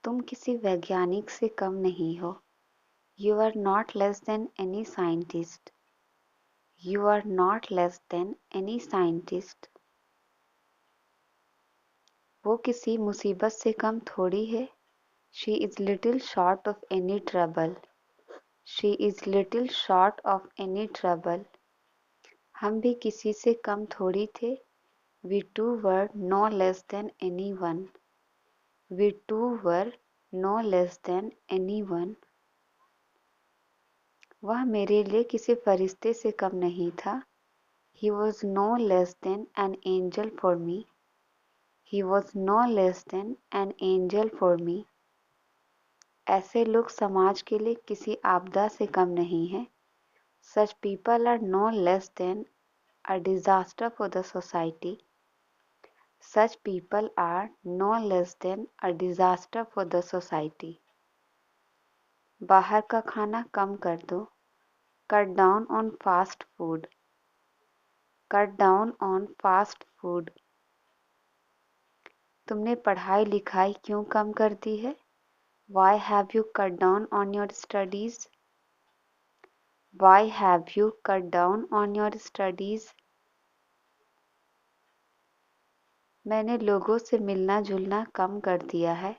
तुम किसी वैज्ञानिक से कम नहीं हो। You are not less than any scientist. You are not less than any scientist. वो किसी मुसीबत से कम थोड़ी है। She is little short of any trouble. She is little short of any trouble. हम भी किसी से कम थोड़ी थे। We too were no less than anyone. We too were no less than anyone. वह मेरे लिए किसी फरिश्ते से कम नहीं था। He was no less than an angel for me. He was no less than an angel for me. ऐसे लोग समाज के लिए किसी आपदा से कम नहीं हैं। Such people are no less than a disaster for the society. Such people are no less than a disaster for the society. बाहर का खाना कम कर दो। Cut down on fast food. Cut down on fast food. तुमने पढ़ाई लिखाई क्यों कम कर दी है? Why have you cut down on your studies? Why have you cut down on your studies? मैंने लोगों से मिलना जुलना कम कर दिया है।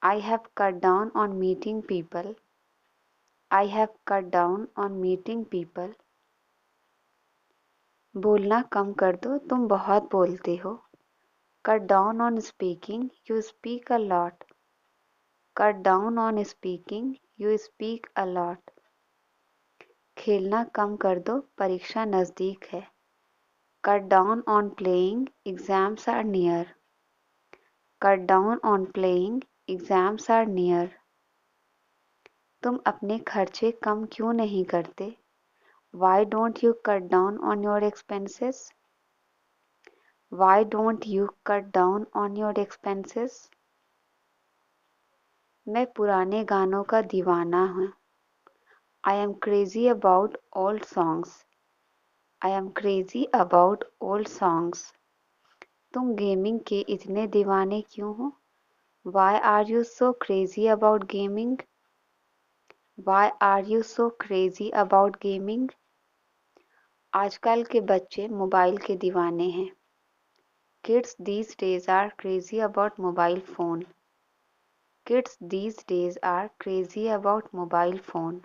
I have cut down on meeting people. I have cut down on meeting people. बोलना कम कर दो, तुम बहुत बोलते हो। Cut down on speaking, you speak a lot. Cut down on speaking, you speak a lot. खेलना कम कर दो, परीक्षा नज़दीक है। Cut down on playing, exams are near. Cut down on playing, exams are near. तुम अपने खर्चे कम क्यों नहीं करते? Why don't you cut down on your expenses? Why don't you cut down on your expenses? मैं पुराने गानों का दीवाना हूँ। I am crazy about old songs. I am crazy about old songs. तुम गेमिंग के इतने दीवाने क्यों हो? Why are you so crazy about gaming? Why are you so crazy about gaming? आजकल के बच्चे मोबाइल के दीवाने हैं। Kids these days are crazy about mobile phone. Kids these days are crazy about mobile phone.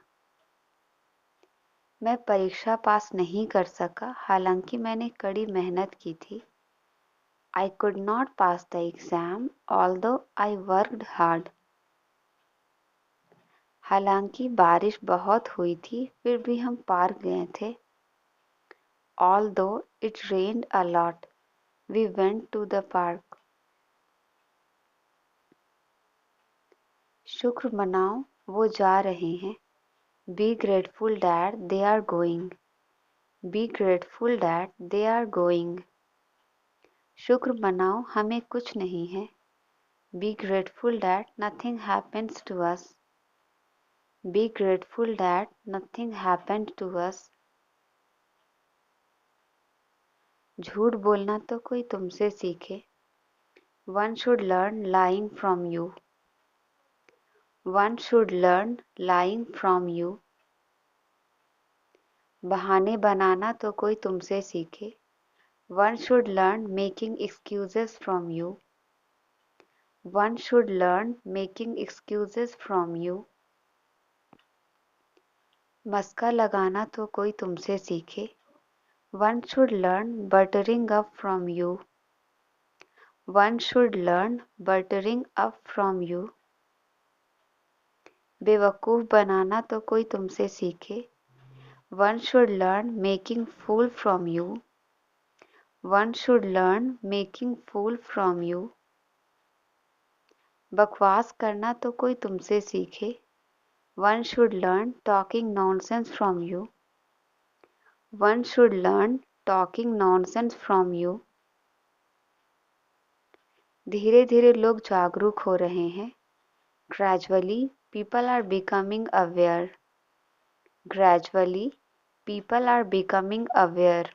मैं परीक्षा पास नहीं कर सका, हालांकि मैंने कड़ी मेहनत की थी। I could not pass the exam, although I worked hard. हालांकि बारिश बहुत हुई थी, फिर भी हम पार्क गए थे। Although it rained a lot, we went to the park. शुक्र मनाओ, वो जा रहे हैं। Be grateful that they are going. Be grateful that they are going. शुक्र मनाओ, हमें कुछ नहीं है। Be grateful that nothing happens to us. Be grateful that nothing happened to us. झूठ बोलना तो कोई तुमसे सीखे। One should learn lying from you. One should learn lying from you. बहाने बनाना तो कोई तुमसे सीखे। One should learn making excuses from you. One should learn making excuses from you. मस्का लगाना तो कोई तुमसे सीखे। One should learn buttering up from you. One should learn buttering up from you. बेवकूफ़ बनाना तो कोई तुमसे सीखे। One should learn making fool from you. One should learn making fool from you. बकवास करना तो कोई तुमसे सीखे। One should learn talking nonsense from you. One should learn talking nonsense from you. धीरे धीरे लोग जागरूक हो रहे हैं। Gradually, people are becoming aware. Gradually, people are becoming aware.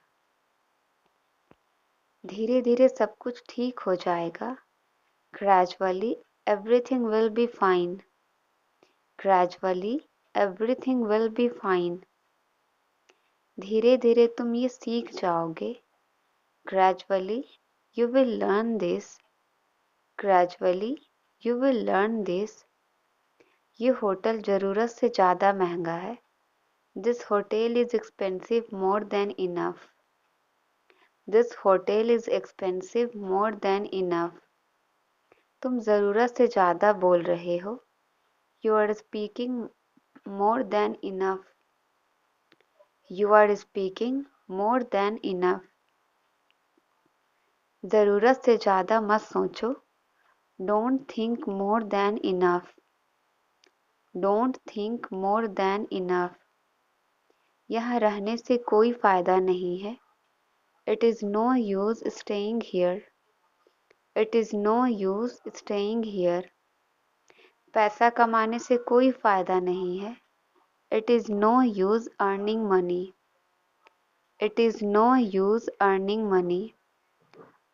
धीरे धीरे सब कुछ ठीक हो जाएगा। Gradually, Everything will be fine. Gradually, everything will be fine. धीरे धीरे तुम ये सीख जाओगे. Gradually, you will learn this. Gradually, you will learn this. ये होटल ज़रूरत से ज़्यादा महंगा है. This hotel is expensive more than enough. This hotel is expensive more than enough. तुम ज़रूरत से ज़्यादा बोल रहे हो. You are speaking more than enough. You are speaking more than enough. ज़रूरत से ज़्यादा मत सोचो. Don't think more than enough. Don't think more than enough. यहाँ रहने से कोई फ़ायदा नहीं है. It is no use staying here. It is no use staying here. पैसा कमाने से कोई फ़ायदा नहीं है. It is no use earning money. It is no use earning money.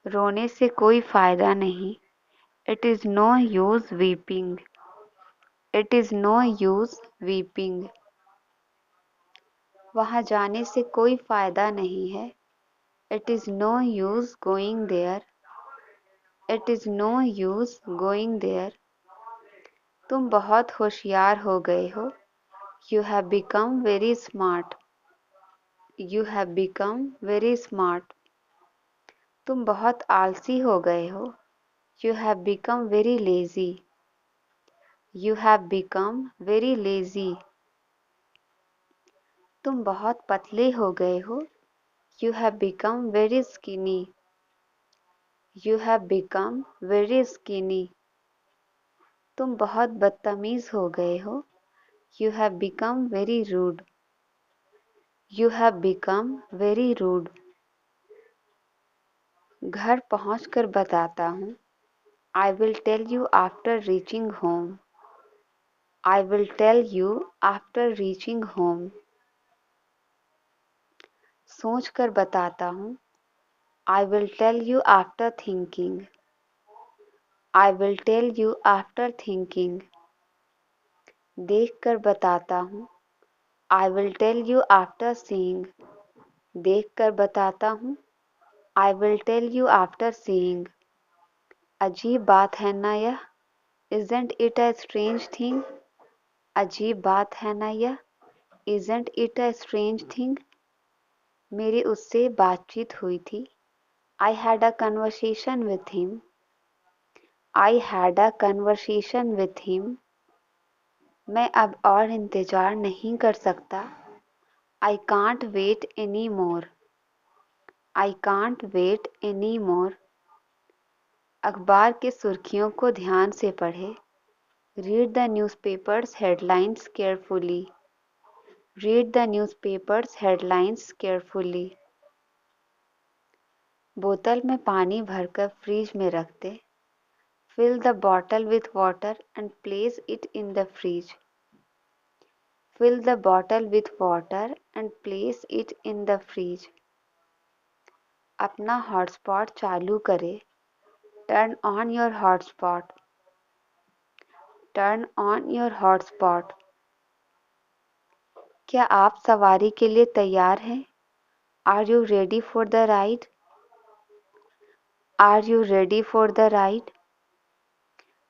रोने से कोई फ़ायदा नहीं. It is no use weeping. It is no use weeping. वहाँ जाने से कोई फ़ायदा नहीं है. It is no use going there. It is no use going there. तुम बहुत होशियार हो गए हो. You have become very smart. You have become very smart. तुम बहुत आलसी हो गए हो. You have become very lazy. You have become very lazy. तुम बहुत पतले हो गए हो. You have become very skinny. You have become very skinny. तुम बहुत बदतमीज हो गए हो. You have become very rude. You have become very rude. घर पहुंचकर बताता हूँ. I will tell you after reaching home. I will tell you after reaching home. सोच कर बताता हूँ. I will tell you after thinking. I will tell you after thinking. देख कर बताता हूँ. I will tell you after seeing. देख कर बताता हूँ. I will tell you after seeing. अजीब बात है ना यह. Isn't it a strange thing? अजीब बात है ना यह. Isn't it a strange thing? मेरी उससे बातचीत हुई थी. I had a conversation with him. I had a conversation with him. मैं अब और इंतज़ार नहीं कर सकता. I can't wait anymore. I can't wait anymore. अखबार की सुर्खियों को ध्यान से पढ़े. Read the newspaper's headlines carefully. Read the newspaper's headlines carefully. बोतल में पानी भरकर फ्रिज में रख दे. Fill the bottle with water and place it in the fridge. Fill the bottle with water and place it in the fridge. अपना hotspot चालू करें. Turn on your hotspot. Turn on your hotspot. क्या आप सवारी के लिए तैयार हैं? Are you ready for the ride? Are you ready for the ride?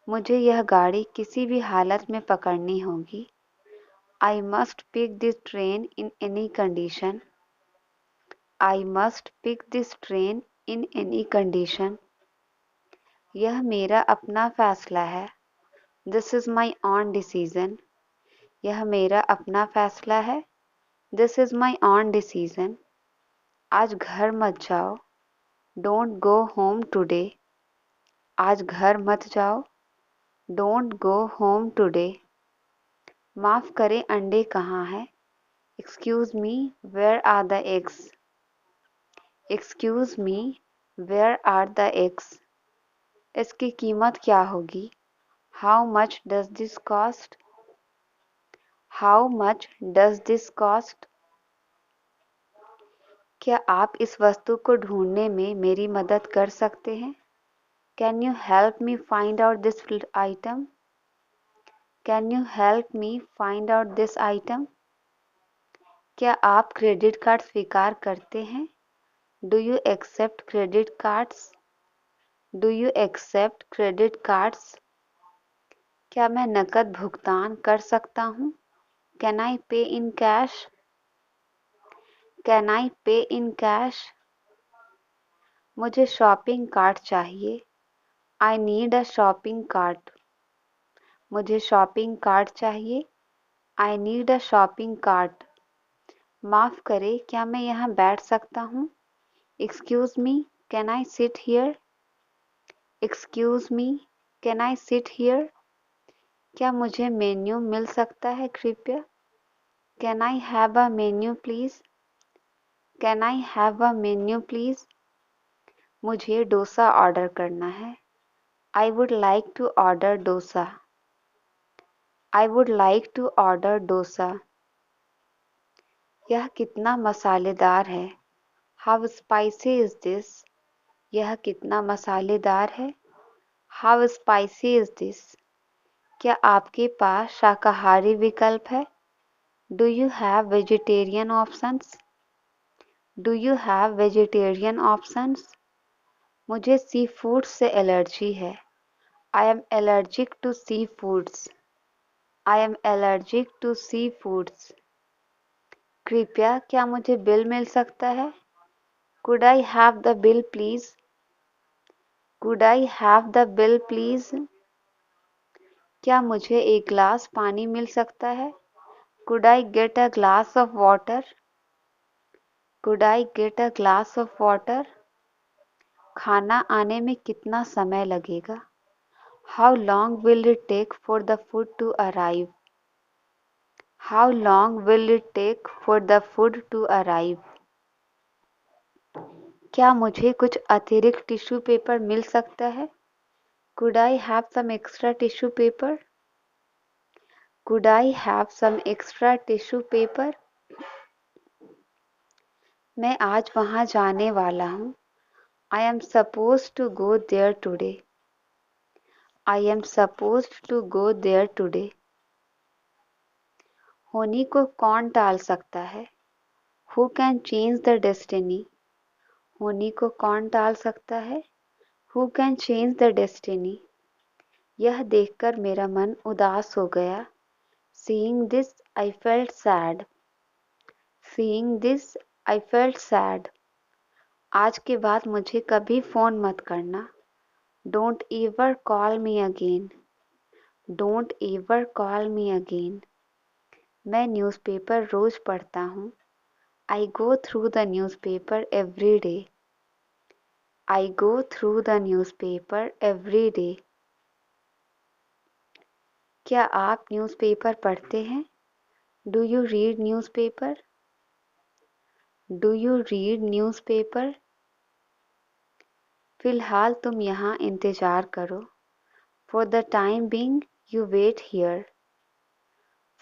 मुझे यह गाड़ी किसी भी हालत में पकड़नी होगी. I must pick this train in any condition. I must pick this train in any condition. यह मेरा अपना फैसला है. This is my own decision. यह मेरा अपना फैसला है. This is my own decision. आज घर मत जाओ. Don't go home today. आज घर मत जाओ. Don't go home today. माफ़ करें अंडे कहाँ हैं? Excuse me, where are the eggs? Excuse me, where are the eggs? इसकी कीमत क्या होगी? How much does this cost? How much does this cost? क्या आप इस वस्तु को ढूंढने में मेरी मदद कर सकते हैं? Can you help me find out this item? Can you help me find out this item? क्या आप क्रेडिट कार्ड स्वीकार करते हैं? Do you accept credit cards? Do you accept credit cards? क्या मैं नकद भुगतान कर सकता हूँ? Can I pay in cash? Can I pay in cash? मुझे शॉपिंग कार्ट चाहिए। I need a shopping cart. मुझे शॉपिंग कार्ट चाहिए। I need a shopping cart. माफ़ करें, क्या मैं यहाँ बैठ सकता हूँ? Excuse me, can I sit here? Excuse me, can I sit here? क्या मुझे मेन्यू मिल सकता है कृपया? Can I have a menu please? Can I have a menu please? मुझे डोसा ऑर्डर करना है। I would like to order dosa. I would like to order dosa. यह कितना मसालेदार है। How spicy is this? यह कितना मसालेदार है। How spicy is this? क्या आपके पास शाकाहारी विकल्प है? Do you have vegetarian options? Do you have vegetarian options? मुझे सी फूड से एलर्जी है। I am allergic to seafoods. I am allergic to seafoods. कृपया क्या मुझे बिल मिल सकता है? Could I have the bill please? Could I have the bill please? क्या मुझे एक ग्लास पानी मिल सकता है? Could I get a glass of water? Could I get a glass of water? खाना आने में कितना समय लगेगा? How long will it take for the food to arrive? How long will it take for the food to arrive? क्या मुझे कुछ अतिरिक्त टिश्यू पेपर मिल सकता है? Could I have some extra tissue paper? Could I have some extra tissue paper? मैं आज वहाँ जाने वाला हूँ। I am supposed to go there today. I am supposed to go there today. होनी को कौन टाल सकता है? Who can change the destiny? होनी को कौन टाल सकता है? Who can change the destiny? यह देखकर मेरा मन उदास हो गया। Seeing this, I felt sad. Seeing this, I felt sad. आज के बाद मुझे कभी फ़ोन मत करना। Don't ever call me again. Don't ever call me again. मैं न्यूज़पेपर रोज़ पढ़ता हूँ। I go through the newspaper every day. I go through the newspaper every day. क्या आप न्यूज़पेपर पढ़ते हैं? Do you read newspaper? Do you read newspaper? फ़िलहाल तुम यहाँ इंतज़ार करो। For the time being, you wait here.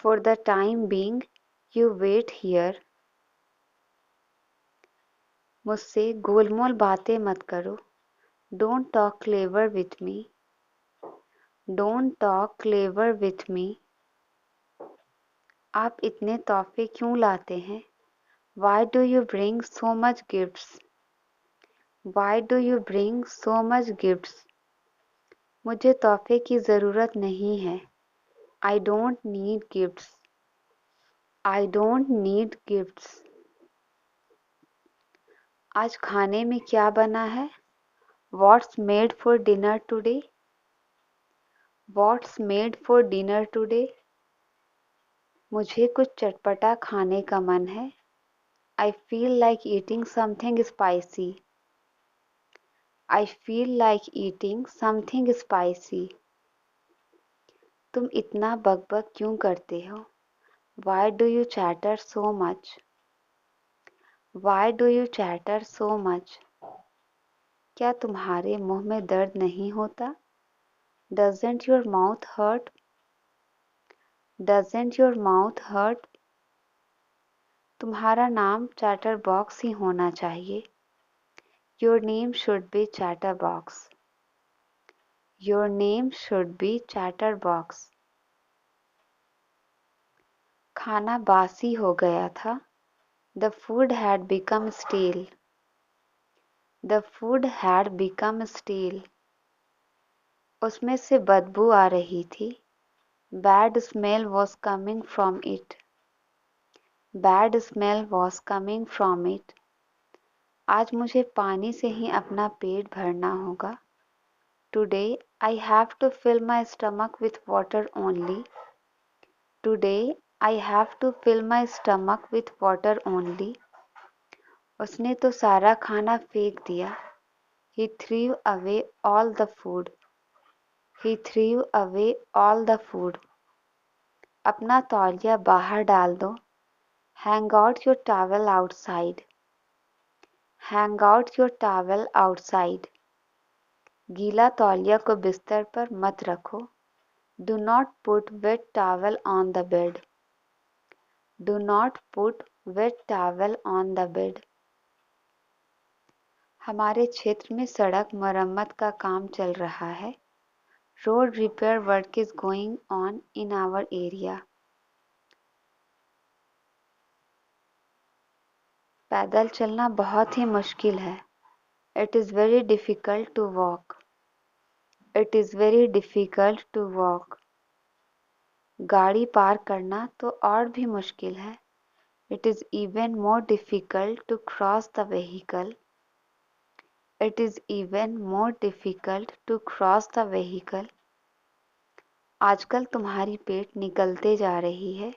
For the time being, you wait here. मुझसे गोलमोल बातें मत करो। Don't talk clever with me. Don't talk clever with me. आप इतने तोहफे क्यों लाते हैं? Why do you bring so much gifts? Why do you bring so much gifts? मुझे तोहफे की ज़रूरत नहीं है। I don't need gifts. I don't need gifts. आज खाने में क्या बना है? What's made for dinner today? What's made for dinner today? मुझे कुछ चटपटा खाने का मन है। I feel like eating something spicy. I feel like eating something spicy. तुम इतना बकबक क्यों करते हो? Why do you chatter so much? Why do you chatter so much? क्या तुम्हारे मुंह में दर्द नहीं होता? Doesn't your mouth hurt? Doesn't your mouth hurt? तुम्हारा नाम चैटरबॉक्स ही होना चाहिए। Your name should be Chatterbox. Your name should be Chatterbox. खाना बासी हो गया था. The food had become stale. The food had become stale. उसमें से बदबू आ रही थी. Bad smell was coming from it. Bad smell was coming from it. आज मुझे पानी से ही अपना पेट भरना होगा. Today I have to fill my stomach with water only. Today I have to fill my stomach with water only. उसने तो सारा खाना फेंक दिया. He threw away all the food. He threw away all the food. अपना तौलिया बाहर डाल दो. Hang out your towel outside. Hang out your towel outside. गीला तौलिया को बिस्तर पर मत रखो. Do not put wet towel on the bed. Do not put wet towel on the bed. हमारे क्षेत्र में सड़क मरम्मत का काम चल रहा है. Road repair work is going on in our area. पैदल चलना बहुत ही मुश्किल है. It is very difficult to walk. It is very difficult to walk. गाड़ी पार करना तो और भी मुश्किल है. It is even more difficult to cross the vehicle. It is even more difficult to cross the vehicle. आजकल तुम्हारी पेट निकलते जा रही है.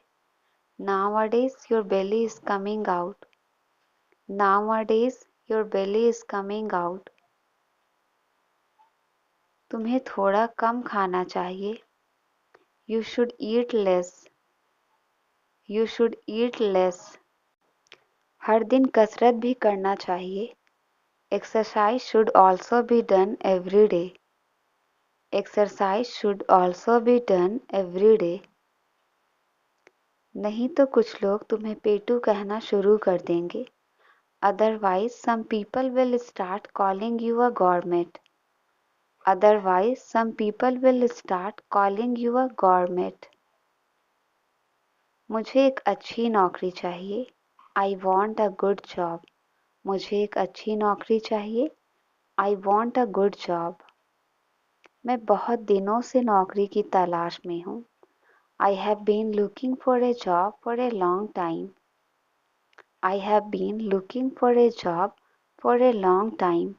Nowadays your belly is coming out. Nowadays your belly is coming out. तुम्हें थोड़ा कम खाना चाहिए. You should eat less. You should eat less. हर दिन कसरत भी करना चाहिए. Exercise should also be done every day. Exercise should also be done every day. नहीं तो कुछ लोग तुम्हें पेटू कहना शुरू कर देंगे. Otherwise some people will start calling you a gourmet. Otherwise some people will start calling you a gourmet. मुझे एक अच्छी नौकरी चाहिए. I want a good job. मुझे एक अच्छी नौकरी चाहिए. I want a good job. मैं बहुत दिनों से नौकरी की तलाश में हूँ. I have been looking for a job for a long time. I have been looking for a job for a long time.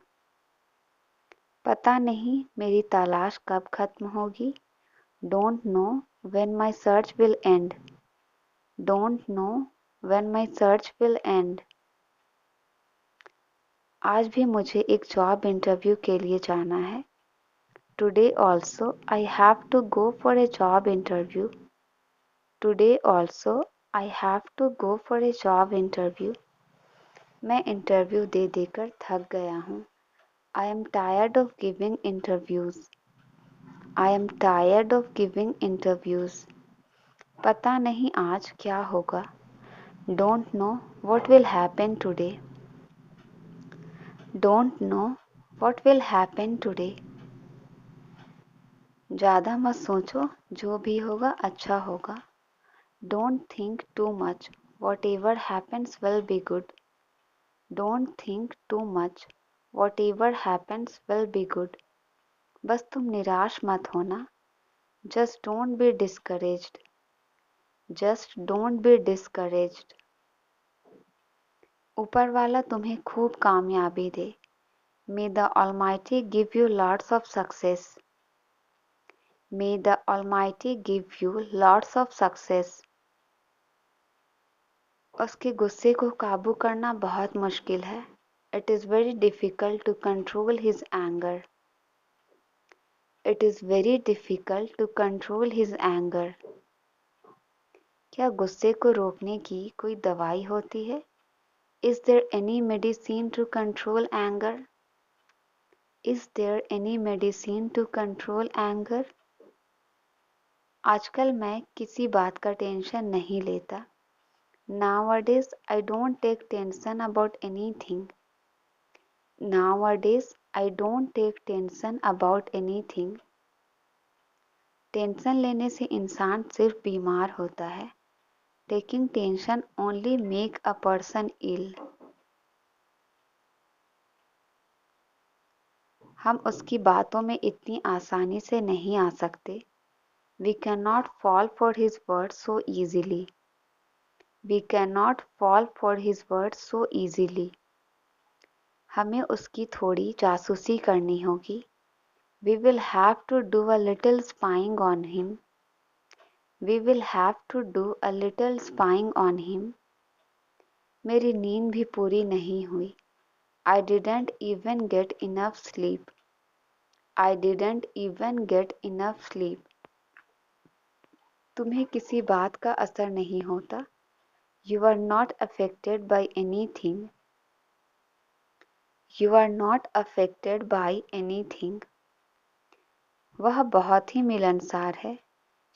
पता नहीं मेरी तलाश कब खत्म होगी. Don't know when my search will end. Don't know when my search will end. आज भी मुझे एक जॉब इंटरव्यू के लिए जाना है. Today also I have to go for a job interview. Today also I have to go for a job interview. मैं interview दे देकर थक गया हूँ. I am tired of giving interviews. I am tired of giving interviews. पता नहीं आज क्या होगा. Don't know what will happen today. Don't know what will happen today. ज़्यादा मत सोचो. जो भी होगा अच्छा होगा. Don't think too much. Whatever happens will be good. Don't think too much. Whatever happens will be good. बस तुम निराश मत होना. Just don't be discouraged. Just don't be discouraged. ऊपर वाला तुम्हें खूब कामयाबी दे. May the Almighty give you lots of success. May the Almighty give you lots of success. उसके गुस्से को काबू करना बहुत मुश्किल है. It is very difficult to control his anger. It is very difficult to control his anger. क्या गुस्से को रोकने की कोई दवाई होती है? Is there any medicine to control anger? Is there any medicine to control anger? आजकल मैं किसी बात का टेंशन नहीं लेता. Nowadays I don't take tension about anything. Nowadays I don't take tension about anything. Tension लेने से इंसान सिर्फ बीमार होता है। Taking tension only make a person ill. हम उसकी बातों में इतनी आसानी से नहीं आ सकते। We cannot fall for his words so easily. We cannot fall for his words so easily. हमें उसकी थोड़ी जासूसी करनी होगी। We will have to do a little spying on him. We will have to do a little spying on him. मेरी नींद भी पूरी नहीं हुई। I didn't even get enough sleep. I didn't even get enough sleep. तुम्हें किसी बात का असर नहीं होता। You are not affected by anything. You are not affected by anything. वह बहुत ही मिलनसार है।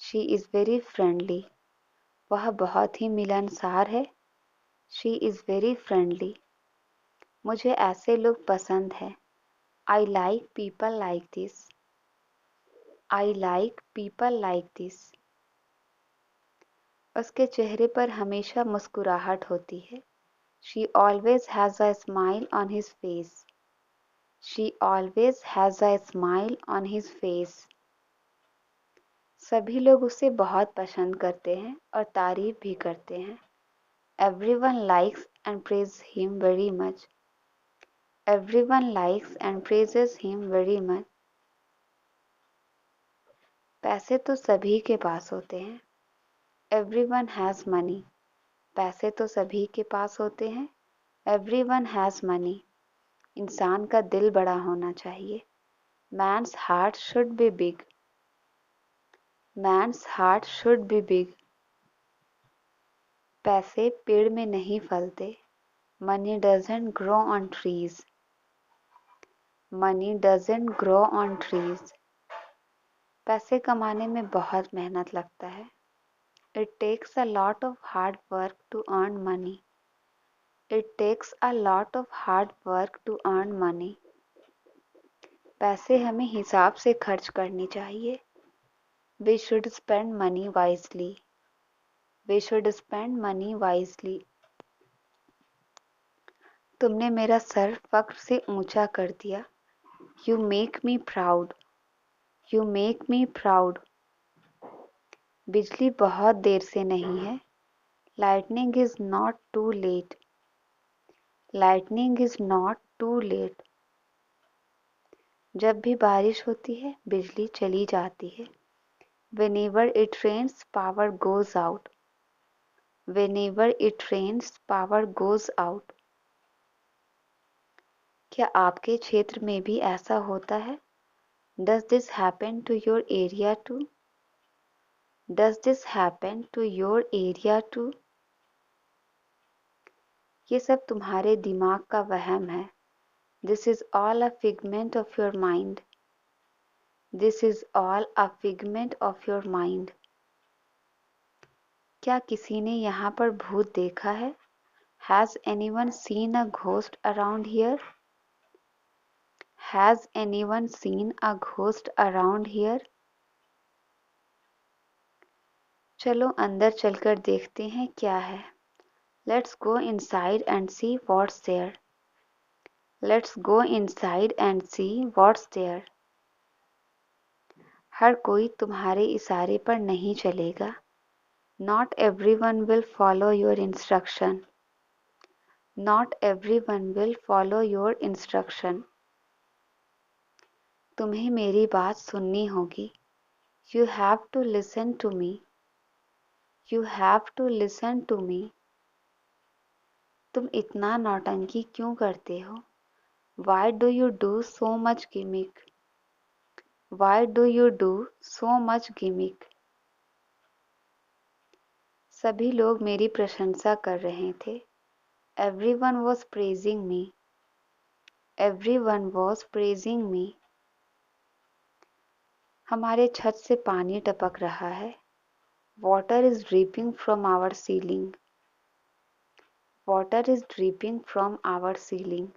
She is very friendly. वह बहुत ही मिलनसार है। She is very friendly. मुझे ऐसे लोग पसंद है। I like people like this. I like people like this. उसके चेहरे पर हमेशा मुस्कुराहट होती है। She always has a smile on his face. She always has a smile on his face. सभी लोग उसे बहुत पसंद करते हैं और तारीफ भी करते हैं। Everyone likes and praises him very much. Everyone likes and praises him very much. पैसे तो सभी के पास होते हैं। Everyone has money. पैसे तो सभी के पास होते हैं। Everyone has money. इंसान का दिल बड़ा होना चाहिए। Man's heart should be big. Man's heart should be big. पैसे पेड़ में नहीं फलते। Money doesn't grow on trees. Money doesn't grow on trees. पैसे कमाने में बहुत मेहनत लगता है। It takes a lot of hard work to earn money. It takes a lot of hard work to earn money. पैसे हमें हिसाब से खर्च करनी चाहिए। We should spend money wisely. We should spend money wisely. तुमने मेरा सर फख्र से ऊंचा कर दिया। You make me proud. You make me proud. बिजली बहुत देर से नहीं है। Lightning is not too late. Lightning is not too late. जब भी बारिश होती है बिजली चली जाती है। Whenever it rains, power goes out. Whenever it rains, power goes out. क्या आपके क्षेत्र में भी ऐसा होता है? Does this happen to your area too? Does this happen to your area too? ये सब तुम्हारे दिमाग का वहम है। This is all a figment of your mind. This is all a figment of your mind. क्या किसी ने यहाँ पर भूत देखा है? Has anyone seen a ghost around here? Has anyone seen a ghost around here? चलो अंदर चलकर देखते हैं क्या है। Let's go inside and see what's there. Let's go inside and see what's there. हर कोई तुम्हारे इशारे पर नहीं चलेगा। Not everyone will follow your instruction. Not everyone will follow your instruction. तुम्हें मेरी बात सुननी होगी। You have to listen to me. You have to listen to me. तुम इतना नौटंकी क्यों करते हो? Why do you do so much gimmick? Why do you do so much gimmick? सभी लोग मेरी प्रशंसा कर रहे थे। Everyone was praising me. Everyone was praising me. हमारे छत से पानी टपक रहा है। Water is dripping from our ceiling. Water is dripping from our ceiling.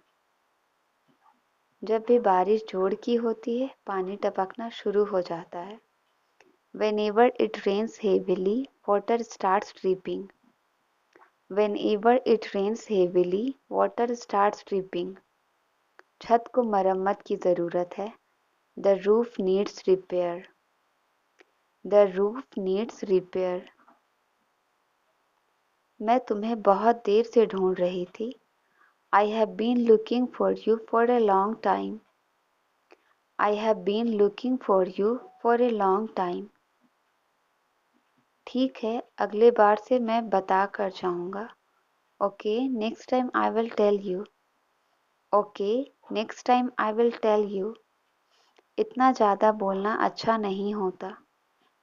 जब भी बारिश जोर की होती है पानी टपकना शुरू हो जाता है। Whenever it rains heavily, water starts dripping. Whenever it rains heavily, water starts dripping. छत को मरम्मत की ज़रूरत है. The roof needs repair. The roof needs repair. मैं तुम्हें बहुत देर से ढूंढ रही थी. I have been looking for you for a long time. I have been looking for you for a long time. ठीक है, अगले बार से मैं बता कर जाऊंगा. Okay, next time I will tell you. Okay, next time I will tell you. इतना ज़्यादा बोलना अच्छा नहीं होता.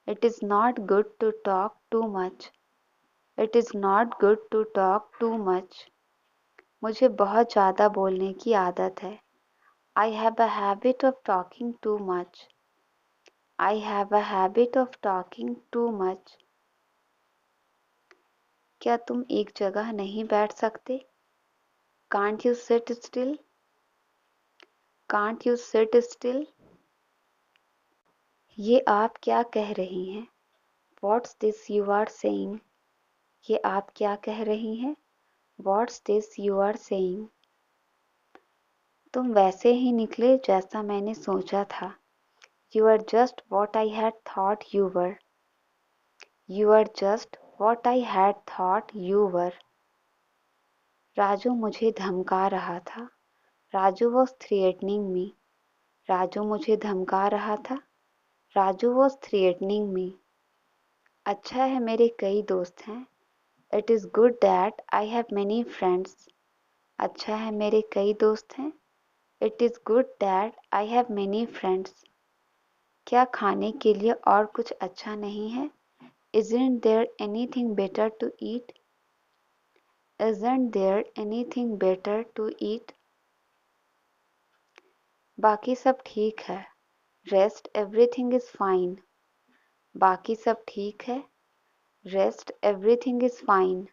It is not good to talk too much. It is not good to talk too much. मुझे बहुत ज़्यादा बोलने की आदत है. I have a habit of talking too much. I have a habit of talking too much. क्या तुम एक जगह नहीं बैठ सकते? Can't you sit still? Can't you sit still? ये आप क्या कह रही हैं? What's this you are saying? ये आप क्या कह रही हैं? What's this you are saying? तुम वैसे ही निकले जैसा मैंने सोचा था. You are just what I had thought you were. You are just what I had thought you were. Raju मुझे धमका रहा था. Raju was threatening me. Raju मुझे धमका रहा था. Raju was threatening me. अच्छा है मेरे कई दोस्त हैं. It is good that I have many friends. अच्छा है मेरे कई दोस्त हैं. It is good that I have many friends. क्या खाने के लिए और कुछ अच्छा नहीं है? Isn't there anything better to eat? Isn't there anything better to eat? बाकी सब ठीक है. Rest everything is fine. बाकी सब ठीक है. Rest everything is fine.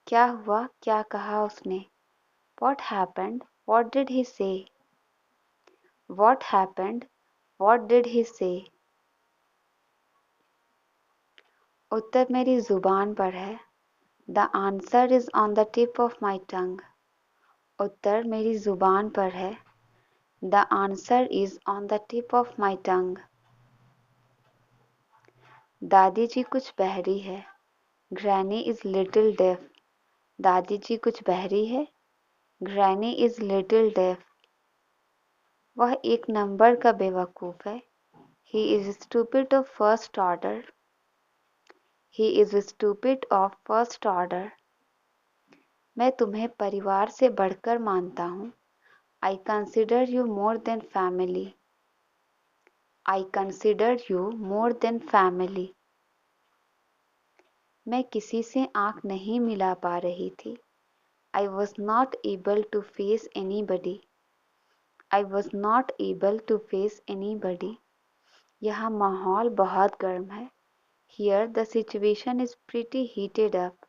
क्या हुआ? क्या कहा उसने? What happened? What did he say? What happened? What did he say? उत्तर मेरी जुबान पर है. The answer is on the tip of my tongue. उत्तर मेरी जुबान पर है. The answer is on the tip of my tongue. दादी जी कुछ बहरी है. Granny is little deaf. दादी जी कुछ बहरी है. Granny is little deaf. वह एक नंबर का बेवकूफ है. He is stupid of first order. He is stupid of first order. मैं तुम्हें परिवार से बढ़कर मानता हूँ. I consider you more than family. I consider you more than family. मैं किसी से आँख नहीं मिला पा रही थी. I was not able to face anybody. I was not able to face anybody. यहाँ माहौल बहुत गर्म है. Here the situation is pretty heated up.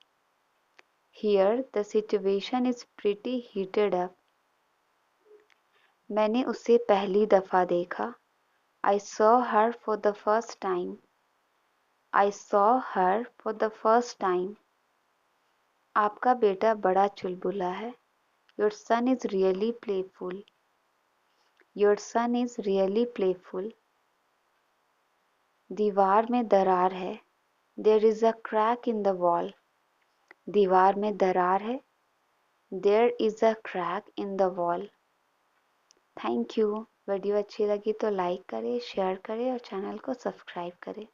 Here the situation is pretty heated up. मैंने उसे पहली दफ़ा देखा. I saw her for the first time. I saw her for the first time. आपका बेटा बड़ा चुलबुला है. Your son is really playful. Your son is really playful. दीवार में दरार है. There is a crack in the wall. दीवार में दरार है. There is a crack in the wall. Thank you. Video अच्छी लगी तो लाइक करें, शेयर करें और चैनल को सब्सक्राइब करें.